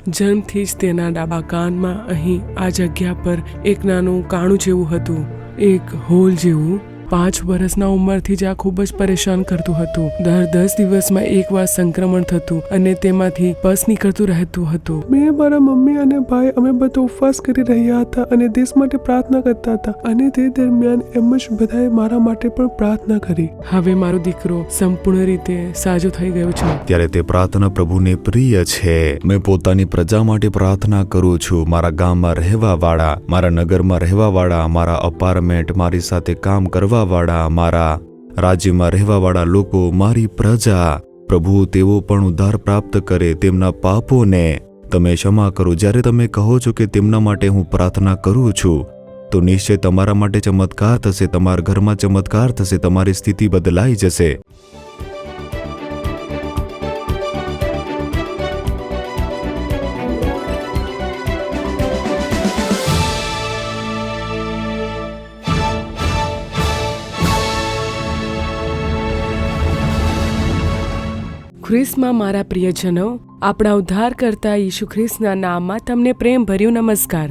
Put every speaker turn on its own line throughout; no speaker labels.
જન્મથી જ તેના ડાબા કાનમાં અહીં આ જગ્યા પર એક નાનું કાણું જેવું હતું, એક હોલ જેવું. 5 વર્ષના ઉંમરથી જ આ ખૂબ જ પરેશાન કરતું હતું. દર 10 દિવસમાં એકવાર સંક્રમણ થતું અને તેમાંથી પસ નીકળતું રહેતું હતું.
મેં, મારા મમ્મી અને ભાઈ અમે બધા ઉપવાસ કરી રહ્યા હતા અને દેશ માટે પ્રાર્થના કરતા હતા અને તે દરમિયાન એમ જ બધાએ મારા માટે પણ પ્રાર્થના કરી.
હવે મારો દીકરો સંપૂર્ણ રીતે સાજો થઈ ગયો છે.
ત્યારે તે પ્રાર્થના પ્રભુને પ્રિય છે. મેં પોતાની પ્રજા માટે પ્રાર્થના કરું છું. મારા ગામમાં રહેવા વાળા, મારા નગરમાં રહેવા વાળા, મારા અપાર્ટમેન્ટ, મારી સાથે કામ કરવા વાળા, મારા રાજ્યમાં રહેવા વાળા લોકો, મારી પ્રજા, પ્રભુ તેઓ પણ ઉદ્ધાર પ્રાપ્ત કરે. તેમના પાપોને તમે ક્ષમા કરો. જ્યારે તમે કહો છો કે તેમના માટે હું પ્રાર્થના કરું છું, તો નિશ્ચય તમારા માટે ચમત્કાર થશે, તમારા ઘરમાં ચમત્કાર થશે, તમારી સ્થિતિ બદલાઈ જશે.
ખ્રિસ્તમાં મારા પ્રિયજનો, આપણા ઉદ્ધારકર્તા ઈસુ ખ્રિસ્તના નામમાં તમને પ્રેમભર્યું નમસ્કાર.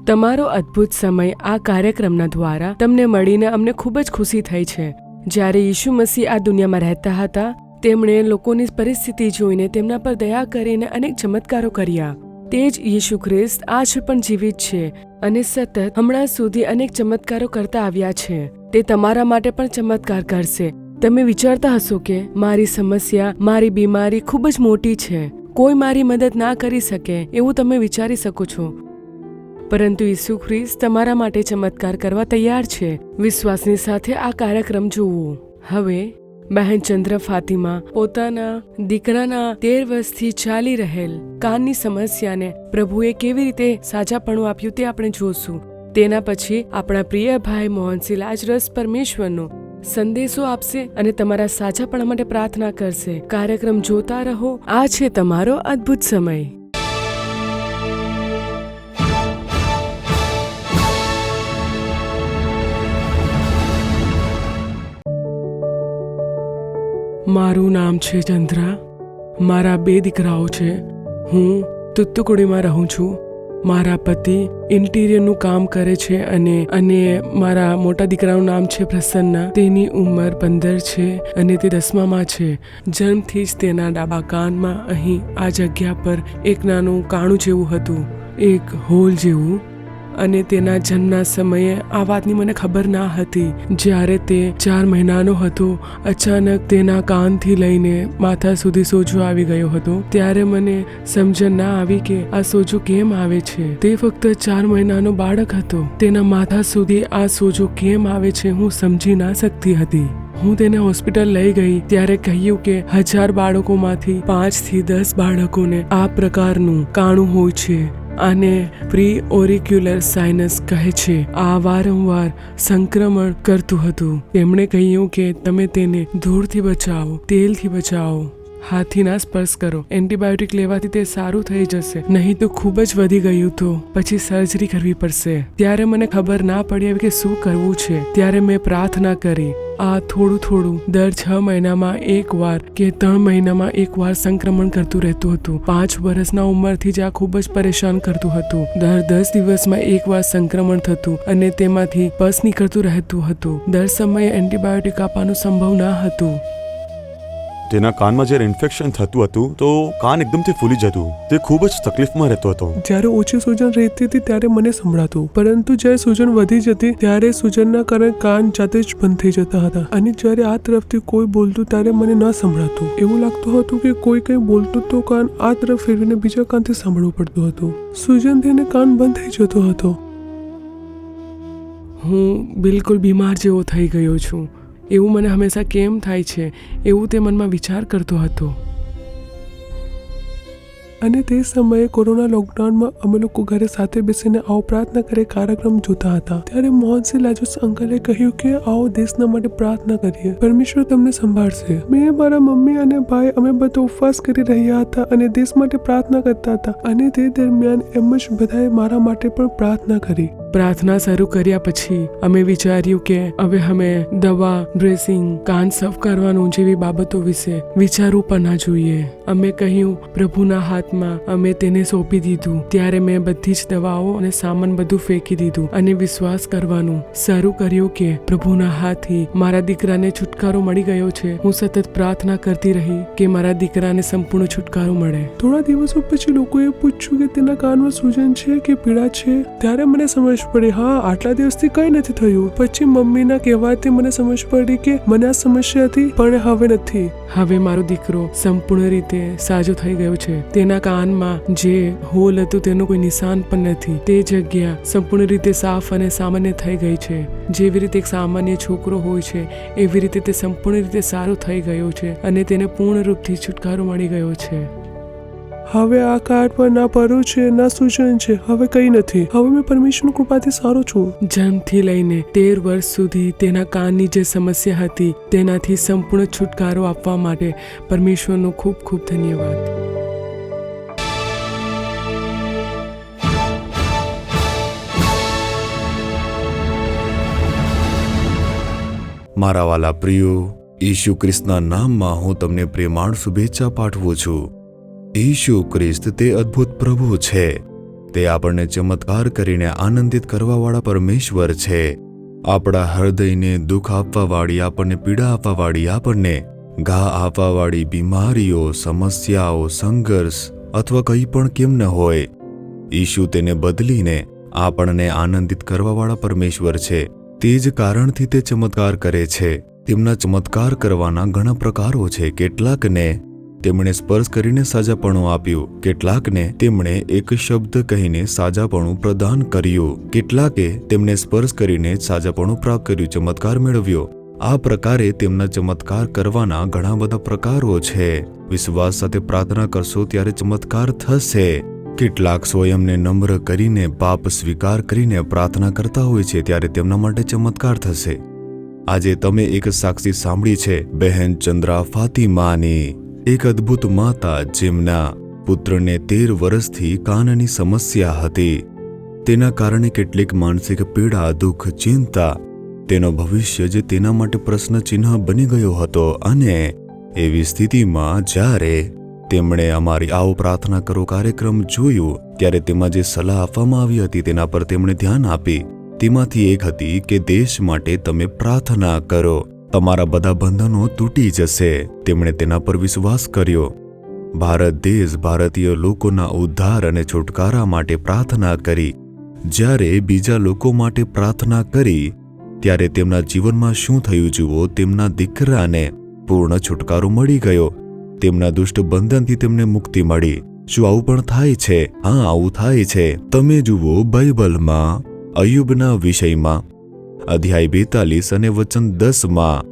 તમારો અદ્ભુત સમય આ કાર્યક્રમના દ્વારા તમને મળીને અમને ખૂબ જ ખુશી થઈ છે. જ્યારે ઈસુ મસીહ આ દુનિયામાં રહેતા હતા, તેમણે લોકોની પરિસ્થિતિ જોઈને તેમના પર દયા કરીને અનેક ચમત્કારો કર્યા. તે જ ઈસુ ખ્રિસ્ત આજ પણ જીવિત છે અને સતત હમણાં સુધી અનેક ચમત્કારો કરતા આવ્યા છે. તે તમારા માટે પણ ચમત્કાર કરશે. તમે વિચારતા હશો કે મારી સમસ્યા, મારી બીમારી ખૂબ જ મોટી છે, કોઈ મારી મદદ ના કરી શકે, એવું તમે વિચારી શકો છો. પરંતુ ઈસુ ખ્રિસ્ત તમારા માટે ચમત્કાર કરવા તૈયાર છે. વિશ્વાસની સાથે આ કાર્યક્રમ જોવો. હવે બહેન ચંદ્ર ફાતિમા પોતાના દીકરાના 13 વર્ષથી ચાલી રહેલ કાનની સમસ્યાને પ્રભુએ કેવી રીતે સાજાપણું આપ્યું તે આપણે જોશું. તેના પછી આપણા પ્રિય ભાઈ મોહનસિંહ લાજરસ પરમેશ્વરનો સંદેશો આપશે અને તમારા સાજાપણા માટે પ્રાર્થના કરશે. કાર્યક્રમ જોતા રહો. આ છે તમારો અદ્ભુત સમય. મારું નામ છે ચંદ્રા. મારા 2 દીકરાઓ છે. હું તુત્તુકુડીમાં રહું છું. મારા પતિ ઇન્ટિરિયરનું કામ કરે છે અને મારા મોટા દીકરાનું નામ છે પ્રસન્ના. તેની ઉંમર 15 છે અને તે 10મામાં છે. જન્મથી જ તેના ડાબા કાનમાં અહીં આ જગ્યા પર એક નાનું કાણું જેવું હતું, એક હોલ જેવું. અને તેના જન્મના સમયે આ વાતની મને ખબર ના હતી. જ્યારે તે 4 મહિનાનો હતો, અચાનક તેના કાનથી લઈને માથા સુધી સોજો આવી ગયો હતો. ત્યારે મને સમજણ ના આવી કે આ સોજો કેમ આવે છે. તે ફક્ત 4 મહિનાનો બાળક હતો. તેના માથા સુધી આ સોજો કેમ આવે છે હું સમજી ના શકતી હતી. હું તેને હોસ્પિટલ લઈ ગઈ ત્યારે કહ્યું કે 1000 બાળકોમાંથી 5 થી 10 બાળકોને આ પ્રકારનું કાણું હોય છે. આને પ્રી ઓરિક્યુલર સાઇનસ કહે છે. આ વારંવાર સંક્રમણ કરતું હતું. તેમણે કહ્યું કે તમે તેને ધૂળથી બચાવો, તેલથી બચાવો, હાથથી ના સ્પર્શ કરો. એન્ટીબાયોટિક લેવાથી તે સારું થઈ જશે, નહીં તો ખૂબ જ વધી ગયું તો પછી સર્જરી કરવી પડશે. ત્યારે મને ખબર ના પડી કે શું કરવું છે. ત્યારે મેં પ્રાર્થના કરી. આ થોડું દર 6 મહિનામાં એકવાર કે 3 મહિનામાં એકવાર સંક્રમણ કરતું રહેતું હતું. 5 વર્ષના ઉંમરથી જ આ ખૂબ જ પરેશાન કરતું હતું. દર 10 દિવસમાં એકવાર સંક્રમણ થતું અને તેમાંથી પસ નીકળતું રહેતું હતું. દર સમયે એન્ટીબાયોટિક આપવાનું સંભવ ના હતું.
તેના કાનમાં જ્યારે ઇન્ફેક્શન થતું હતું તો કાન એકદમથી ફૂલી જતું. તે ખૂબ જ તકલીફમાં રહેતો હતો.
જ્યારે ઓછી સૂજન રહેતી હતી ત્યારે મને સંભળાતું, પરંતુ જ્યારે સૂજન વધી જતી ત્યારે સૂજનના કારણે કાન જાતે જ બંધ થઈ જતા હતા. અને જ્યારે આ તરફથી કોઈ બોલતું ત્યારે મને ન સંભળાતું. એવું લાગતું હતું કે કોઈ કંઈ બોલતું તો કાન આ તરફ ફેરવીને બીજા કાનથી સાંભળવું પડતું હતું. સૂજન થઈને કાન બંધ થઈ જતો હતો.
હું બિલકુલ બીમાર જેવો થઈ ગયો છું. એવું મને હંમેશા કેમ થાય છે, એવું તે મનમાં વિચાર કરતો હતો.
અને તે સમયે કોરોના લોકડાઉનમાં અમે લોકો ઘરે સાથે બેસીને આવો પ્રાર્થના કરે કાર્યક્રમ જોતા હતા. ત્યારે મોહનસિંહ લાજરસ અંકલે કહ્યું કે આવો દેશના માટે પ્રાર્થના કરીએ, પરમેશ્વર તમને સંભાળશે. મેં, મારા મમ્મી અને ભાઈ અમે બધા ઉપવાસ કરી રહ્યા હતા અને દેશ માટે પ્રાર્થના કરતા હતા અને તે દરમિયાન એમ જ બધાએ મારા માટે પણ પ્રાર્થના કરી.
પ્રાર્થના શરૂ કર્યા પછી અમે વિચાર્યું કે હવે અમે દવા, ડ્રેસિંગ, કાન સાફ કરવાનું જેવી બાબતો વિશે વિચારવું પણ ના જોઈએ. અમે કહ્યું પ્રભુના હાથમાં અમે તેને સોંપી દીધું. ત્યારે મેં બધી જ દવાઓ અને સામાન બધું ફેંકી દીધું અને વિશ્વાસ કરવાનું શરૂ કર્યું કે પ્રભુના હાથથી મારા દીકરાને છુટકારો મળી ગયો છે. હું સતત પ્રાર્થના કરતી રહી કે મારા દીકરાને સંપૂર્ણ છુટકારો મળે.
થોડા દિવસો પછી લોકોએ પૂછ્યું કે તેના કાનમાં સૂજન છે કે પીડા છે. ત્યારે મને સમજ પડી, હા, આટલા દિવસથી કંઈ નથી થયું. પછી મમ્મીના કહેવાથી મને સમજ પડી કે મને આ સમસ્યા હતી પણ હવે નથી.
હવે મારો દીકરો સંપૂર્ણ રીતે સાજો થઈ ગયો છે. તેના કાનમાં જે હોલ હતું તેનું કોઈ નિશાન પણ નથી. તે જગ્યા સંપૂર્ણ રીતે સાફ અને સામાન્ય થઈ ગઈ છે. જેવી રીતે એક સામાન્ય છોકરો હોય છે એવી રીતે તે સંપૂર્ણ રીતે સારો થઈ ગયો છે અને તેને પૂર્ણ રૂપથી છુટકારો મળી ગયો છે.
હવે આ કાર્ડ પર ના પરું છે ના સૂજન છે. હવે કંઈ નથી. હવે મેં પરમેશ્વરની કૃપાથી સારો છું.
જન્મથી લઈને 13 વર્ષ સુધી તેના કાનની જે સમસ્યા હતી તેનાથી સંપૂર્ણ છુટકારો આપવા માટે પરમેશ્વરનો ખૂબ ખૂબ ધન્યવાદ.
મારા વાલા પ્રિયો, ઈસુ ખ્રિસ્તના નામમાં હું તમને પ્રેમાળ શુભેચ્છા પાઠવું છું. ઈસુ ખ્રિસ્ત તે અદ્ભુત પ્રભુ છે. તે આપણને ચમત્કાર કરીને આનંદિત કરવાવાળા પરમેશ્વર છે. આપણા હૃદયને દુઃખ આપવાવાળી, આપણને પીડા આપવાવાળી, આપણને ઘા આપવાવાળી બીમારીઓ, સમસ્યાઓ, સંઘર્ષ અથવા કંઈ પણ કેમ ન હોય, ઈસુ તેને બદલીને આપણને આનંદિત કરવાવાળા પરમેશ્વર છે. તે જ કારણથી તે ચમત્કાર કરે છે. તેમના ચમત્કાર કરવાના ઘણા પ્રકારો છે. કેટલાકને તેમણે સ્પર્શ કરીને સાજાપણું આપ્યું, કેટલાકને તેમણે એક શબ્દ કહીને સાજાપણું પ્રદાન કર્યું, કેટલાકે તેમને સ્પર્શ કરીને સાજાપણું પ્રાપ્ત કર્યું, ચમત્કાર મેળવ્યો. આ પ્રકારે તેમના ચમત્કાર કરવાના ઘણા બધા પ્રકારો છે. વિશ્વાસ સાથે પ્રાર્થના કરશો ત્યારે ચમત્કાર થશે. કેટલાક સ્વયંને નમ્ર કરીને, પાપ સ્વીકાર કરીને પ્રાર્થના કરતા હોય છે ત્યારે તેમના માટે ચમત્કાર થશે. આજે તમે એક સાક્ષી સાંભળી છે, બહેન ચંદ્રા ફાતિમાની, એક અદ્ભુત માતા જેમના પુત્રને 13 વર્ષથી કાનની સમસ્યા હતી. તેના કારણે કેટલીક માનસિક પીડા, દુઃખ, ચિંતા, તેનો ભવિષ્ય જે તેના માટે પ્રશ્ન ચિહ્ન બની ગયો હતો. અને એવી સ્થિતિમાં જ્યારે તેમણે અમારી આવો પ્રાર્થના કરો કાર્યક્રમ જોયું ત્યારે તેમાં જે સલાહ આપવામાં આવી હતી તેના પર તેમણે ધ્યાન આપી. તેમાંથી એક હતી કે દેશ માટે તમે પ્રાર્થના કરો, તમારા બધા બંધનો તૂટી જશે. તેમણે તેના પર વિશ્વાસ કર્યો. ભારત દેશ, ભારતીય લોકોના ઉદ્ધાર અને છુટકારા માટે પ્રાર્થના કરી. જ્યારે બીજા લોકો માટે પ્રાર્થના કરી ત્યારે તેમના જીવનમાં શું થયું જુઓ. તેમના દીકરાને પૂર્ણ છુટકારો મળી ગયો. તેમના દુષ્ટ બંધનથી તેમને મુક્તિ મળી. શું આવું પણ થાય છે? હા, આવું થાય છે. તમે જુઓ બાઇબલમાં અયુબના વિષયમાં અધ્યાય 42 અને વચન 10માં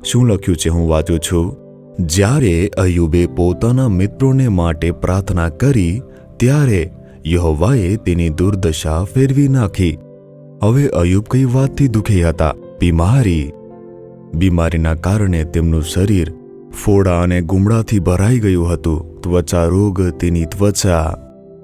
શું લખ્યું છે હું વાંચું છું. જ્યારે અયુબે પોતાના મિત્રોને માટે પ્રાર્થના કરી ત્યારે યહોવાએ તેની દુર્દશા ફેરવી નાખી. હવે અયુબ કઈ વાતથી દુઃખી હતા? બીમારીના કારણે તેમનું શરીર ફોડા અને ગુમડાથી ભરાઈ ગયું હતું. ત્વચા રોગ, તેની ત્વચા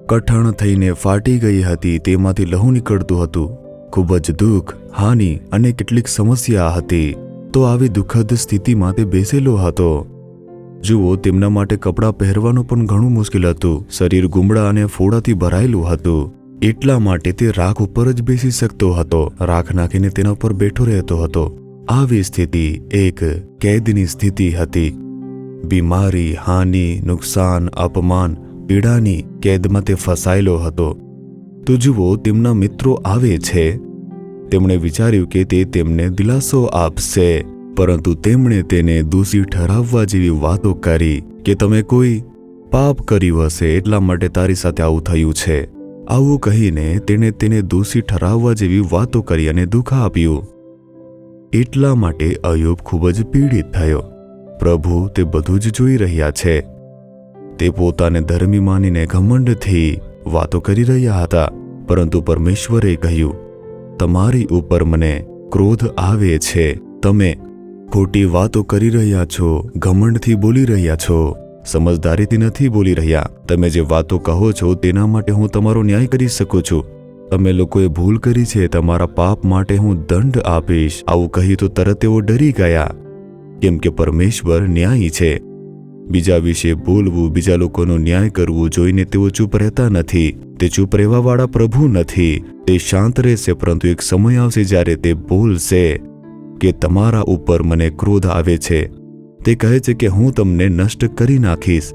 કઠણ થઈને ફાટી ગઈ હતી. તેમાંથી લહુ નીકળતું હતું. ખૂબ જ દુઃખ, હાનિ અને કેટલીક સમસ્યા હતી. તો આવી દુઃખદ સ્થિતિમાં તે બેસેલો હતો. જુઓ, તેમના માટે કપડાં પહેરવાનું પણ ઘણું મુશ્કેલ હતું. શરીર ગુમડા અને ફોડાથી ભરાયેલું હતું. એટલા માટે તે રાખ ઉપર જ બેસી શકતો હતો. રાખ નાખીને તેના ઉપર બેઠો રહેતો હતો. આવી સ્થિતિ એક કેદની સ્થિતિ હતી. બીમારી, હાનિ, નુકસાન, અપમાન, પીડાની કેદમાં તે ફસાયેલો હતો. તો જુઓ, તેમના મિત્રો આવે છે. તેમણે વિચાર્યું કે તે તેમને દિલાસો આપશે, પરંતુ તેમણે તેને દોષી ઠરાવવા જેવી વાતો કરી કે તમે કોઈ પાપ કર્યું હશે એટલા માટે તારી સાથે આવું થયું છે. આવું કહીને તેણે તેને દોષી ઠરાવવા જેવી વાતો કરી અને દુઃખ આપ્યું. એટલા માટે અયુબ ખૂબ જ પીડિત થયો. પ્રભુ તે બધું જ જોઈ રહ્યા છે. તે પોતાને ધર્મી માનીને ઘમંડથી વાતો કરી રહ્યા હતા, પરંતુ પરમેશ્વરે કહ્યું, તમારી ઉપર મને ક્રોધ આવે છે. તમે ખોટી વાતો કરી રહ્યા છો, ઘમંડથી બોલી રહ્યા છો, સમજદારીથી નથી બોલી રહ્યા. તમે જે વાતો કહો છો તેના માટે હું તમારો ન્યાય કરી શકું છું. તમે લોકોએ ભૂલ કરી છે, તમારા પાપ માટે હું દંડ આપીશ. આવું કહ્યું તો તરત તેઓ ડરી ગયા, કેમ કે પરમેશ્વર ન્યાયી છે. બીજા વિશે બોલવું, બીજા લોકોનો ન્યાય કરવું જોઈને તેઓ ચૂપ રહેતા નથી. તે ચૂપ રહેવાવાળા પ્રભુ નથી. તે શાંત રહેશે, પરંતુ એક સમય આવશે જ્યારે તે બોલશે કે તમારા ઉપર મને ક્રોધ આવે છે. તે કહે છે કે હું તમને નષ્ટ કરી નાખીશ.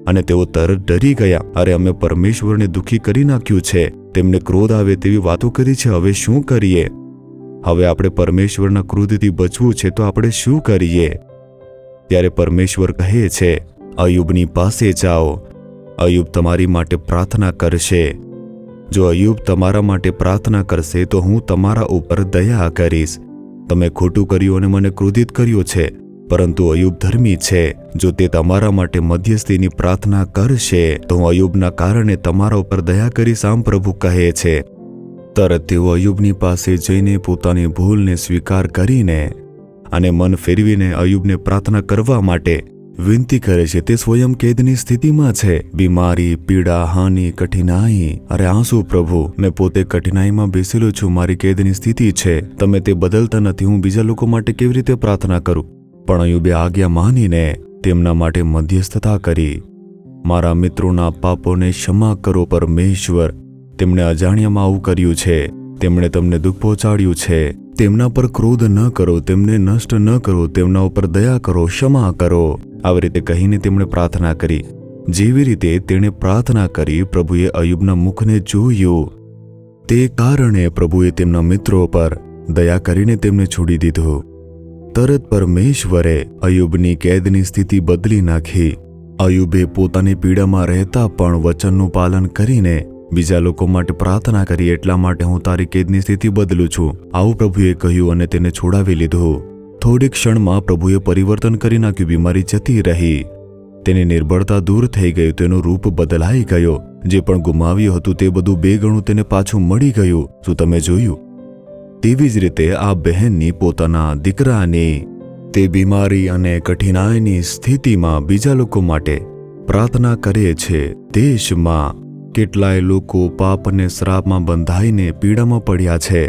અને તેઓ તરત ડરી ગયા. અરે, અમે પરમેશ્વરને દુઃખી કરી નાખ્યું છે, તેમને ક્રોધ આવે તેવી વાતો કરી છે. હવે શું કરીએ? હવે આપણે પરમેશ્વરના ક્રોધથી બચવું છે, તો આપણે શું કરીએ? ત્યારે પરમેશ્વર કહે છે, અય્યુબની પાસે જાઓ. અય્યુબ તમારી માટે પ્રાર્થના કરશે. જો અય્યુબ તમારા માટે પ્રાર્થના કરશે તો હું તમારા ઉપર દયા કરીશ. તમે ખોટું કર્યું અને મને ક્રોધિત કર્યો છે, પરંતુ અય્યુબ ધર્મી છે. જો તે તમારા માટે મધ્યસ્થીની પ્રાર્થના કરશે તો હું અય્યુબના કારણે તમારા ઉપર દયા કરીશ, આમ પ્રભુ કહે છે. તરત તેઓ અય્યુબની પાસે જઈને પોતાની ભૂલને સ્વીકાર કરીને અને મન ફેરવીને અય્યુબને પ્રાર્થના કરવા માટે વિનંતી કરે છે. તે સ્વયં કેદની સ્થિતિમાં છે. બીમારી, પીડા, હાનિ, કઠિનાઈ. અરે આંસુ પ્રભુ, મેં પોતે કઠિનાઈમાં બેસેલો છું, મારી કેદની સ્થિતિ છે, તમે તે બદલતા નથી, હું બીજા લોકો માટે કેવી રીતે પ્રાર્થના કરું? પણ અય્યુબે આજ્ઞા માનીને તેમના માટે મધ્યસ્થતા કરી. મારા મિત્રોના પાપોને ક્ષમા કરો પરમેશ્વર. તેમણે અજાણ્યામાં આવું કર્યું છે, તેમણે તમને દુઃખ પહોંચાડ્યું છે. તેમના પર ક્રોધ ન કરો, તેમને નષ્ટ ન કરો, તેમના ઉપર દયા કરો, ક્ષમા કરો. આવી રીતે કહીને તેમણે પ્રાર્થના કરી. જેવી રીતે તેણે પ્રાર્થના કરી, પ્રભુએ અય્યુબના મુખને જોયું. તે કારણે પ્રભુએ તેમના મિત્રો પર દયા કરીને તેમને છોડી દીધો. તરત પરમેશ્વરે અય્યુબની કેદની સ્થિતિ બદલી નાખી. અય્યુબે પોતાની પીડામાં રહેતા પણ વચનનું પાલન કરીને બીજા લોકો માટે પ્રાર્થના કરી. એટલા માટે હું તારી કેદની સ્થિતિ બદલું છું, આવું પ્રભુએ કહ્યું અને તેને છોડાવી લીધું. થોડી ક્ષણમાં પ્રભુએ પરિવર્તન કરી નાખ્યું. બીમારી જતી રહી, તેની નિર્બળતા દૂર થઈ ગઈ, તેનું રૂપ બદલાઈ ગયો. જે પણ ગુમાવ્યું હતું તે બધું 2 ગણું તેને પાછું મળી ગયું. શું તમે જોયું? તેવી જ રીતે આ બહેનની પોતાના દીકરાની તે બીમારી અને કઠિનાઈની સ્થિતિમાં બીજા લોકો માટે પ્રાર્થના કરે છે. દેશમાં કેટલાય લોકો પાપ અને શ્રાપમાં બંધાઈને પીડામાં પડ્યા છે.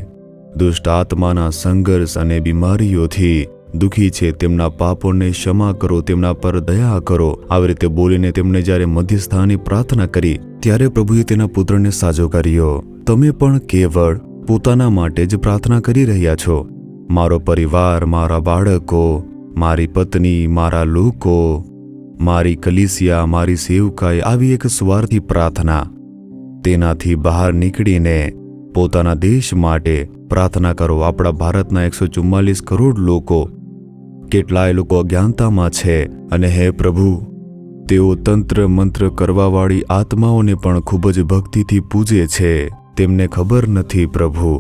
દુષ્ટ આત્માના સંઘર્ષ અને બીમારીઓથી દુઃખી છે. તેમના પાપોને ક્ષમા કરો, તેમના પર દયા કરો. આવી રીતે બોલીને તેમણે જ્યારે મધ્યસ્થાની પ્રાર્થના કરી ત્યારે પ્રભુએ તેના પુત્રને સાજો કર્યો. તમે પણ કેવળ પોતાના માટે જ પ્રાર્થના કરી રહ્યા છો. મારો પરિવાર, મારા બાળકો, મારી પત્ની, મારા લોકો, મારી કલીસિયા, મારી સેવકાઈ, આવી એક સ્વાર્થી પ્રાર્થના. તેનાથી બહાર નીકળીને પોતાના દેશ માટે પ્રાર્થના કરો. આપણા ભારતના 144 કરોડ લોકો, કેટલાય લોકો અજ્ઞાનતામાં છે અને હે પ્રભુ, તેઓ તંત્ર મંત્ર કરવાવાળી આત્માઓને પણ ખૂબ જ ભક્તિથી પૂજે છે. તેમને ખબર નથી પ્રભુ,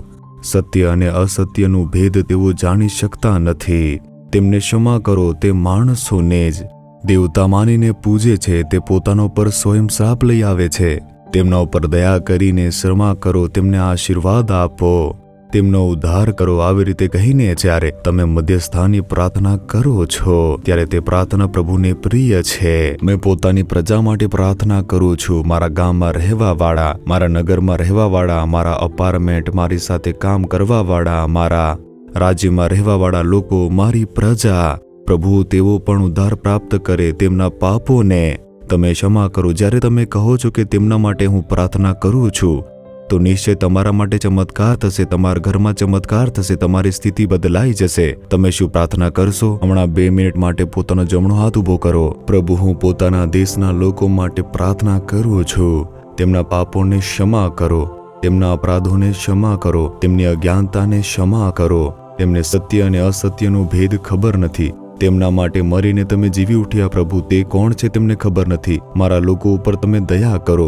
સત્ય અને અસત્યનું ભેદ તેઓ જાણી શકતા નથી. તેમને ક્ષમા કરો. તે માણસોને જ દેવતા માનીને પૂજે છે. તે પોતાના પર સ્વયં શ્રાપ લઈ આવે છે. તેમના ઉપર દયા કરીને ક્ષમા કરો, તેમને આશીર્વાદ આપો, તેમનો ઉદ્ધાર કરો. આવી રીતે કહીને જ્યારે તમે મધ્યસ્થાની પ્રાર્થના કરો છો ત્યારે તે પ્રાર્થના પ્રભુને પ્રિય છે. મેં પોતાની પ્રજા માટે પ્રાર્થના કરું છું. મારા ગામમાં રહેવાવાળા, મારા નગરમાં રહેવાવાળા, મારા અપાર્ટમેન્ટ, મારી સાથે કામ કરવાવાળા, મારા રાજ્યમાં રહેવાવાળા લોકો, મારી પ્રજા, પ્રભુ તેઓ પણ ઉદ્ધાર પ્રાપ્ત કરે. તેમના પાપોને તમે ક્ષમા કરો. જ્યારે તમે કહો છો કે તેમના માટે હું પ્રાર્થના કરું છું તો નિશ્ચય તમારા માટે ચમત્કાર થશે, તમારા ઘરમાં ચમત્કાર થશે, તમારી સ્થિતિ બદલાઈ જશે. તમે શું પ્રાર્થના કરશો? હમણાં 2 મિનિટ માટે પોતાનો જમણો હાથ ઊભો કરો. પ્રભુ, હું પોતાના દેશના લોકો માટે પ્રાર્થના કરું છું. તેમના પાપોને ક્ષમા કરો, તેમના અપરાધોને ક્ષમા કરો, તેમની અજ્ઞાનતાને ક્ષમા કરો. તેમને સત્ય અને અસત્યનો ભેદ ખબર નથી. તેમના માટે મરીને તમે જીવી ઉઠ્યા પ્રભુ. તે કોણ છે તેમને ખબર નથી. મારા લોકો ઉપર તમે દયા કરો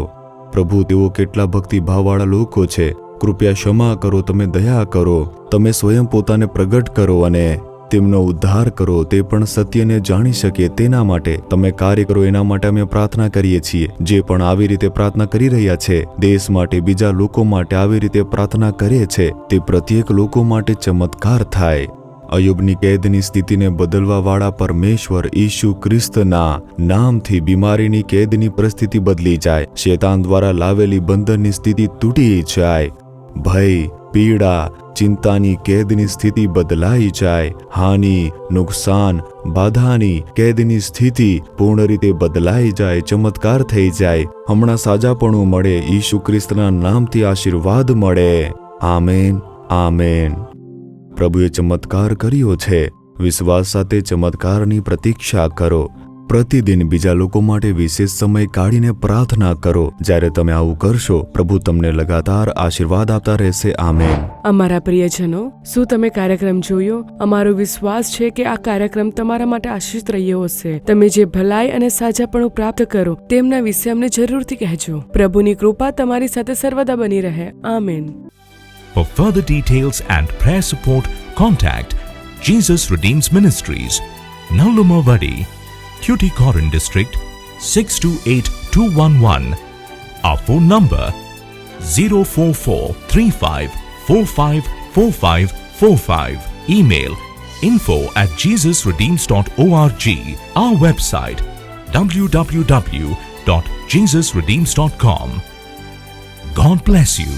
પ્રભુ. તેઓ કેટલા ભક્તિભાવવાળા લોકો છે. કૃપયા ક્ષમા કરો, તમે દયા કરો, તમે સ્વયં પોતાને પ્રગટ કરો અને તેમનો ઉદ્ધાર કરો. તે પણ સત્યને જાણી શકે તેના માટે તમે કાર્ય કરો. એના માટે અમે પ્રાર્થના કરીએ છીએ. જે પણ આવી રીતે પ્રાર્થના કરી રહ્યા છે, દેશ માટે, બીજા લોકો માટે આવી રીતે પ્રાર્થના કરે છે, તે પ્રત્યેક લોકો માટે ચમત્કાર થાય. અય્યુબની કેદની સ્થિતિને બદલવાવાળા પરમેશ્વર ઈસુ ખ્રિસ્તના નામથી બીમારીની કેદની પરિસ્થિતિ બદલી જાય. શેતાન દ્વારા લાવેલી બંધનની સ્થિતિ તૂટી જાય. ભય પીડા ચિંતાની કેદની સ્થિતિ બદલાઈ જાય, હાનિ નુકસાન બાધાની કેદની સ્થિતિ પૂર્ણ રીતે બદલાઈ જાય, ચમત્કાર થઈ જાય, હમણાં સાજાપણું મળે, ઈસુ ખ્રિસ્તના નામથી આશીર્વાદ મળે. Amen amen. પ્રભુએ ચમત્કાર કર્યો છે. વિશ્વાસ સાથે ચમત્કારની પ્રતીક્ષા કરો. પ્રતિદિન બીજા લોકો માટે વિશેષ સમય કાઢીને પ્રાર્થના કરો. જ્યારે તમે આવું કરશો, પ્રભુ તમને લગાતાર આશીર્વાદ આપતા રહેશે. આમેન.
અમારા પ્રિયજનો, શું તમે કાર્યક્રમ જોયો? અમારો વિશ્વાસ છે કે આ કાર્યક્રમ તમારા માટે આશીષ રહ્યો હશે. તમે જે ભલાઈ અને સાજાપણું પ્રાપ્ત કરો તેમના વિશે અમને જરૂરથી કહેજો. પ્રભુની કૃપા તમારી સાથે સર્વદા બની રહે. Amen.
For further details and prayer support, contact Jesus Redeems Ministries, Nallumavadi, Tuticorin District, 628211. Our phone number 04435454545. Email info@jesusredeems.org. Our website www.jesusredeems.com. God bless you.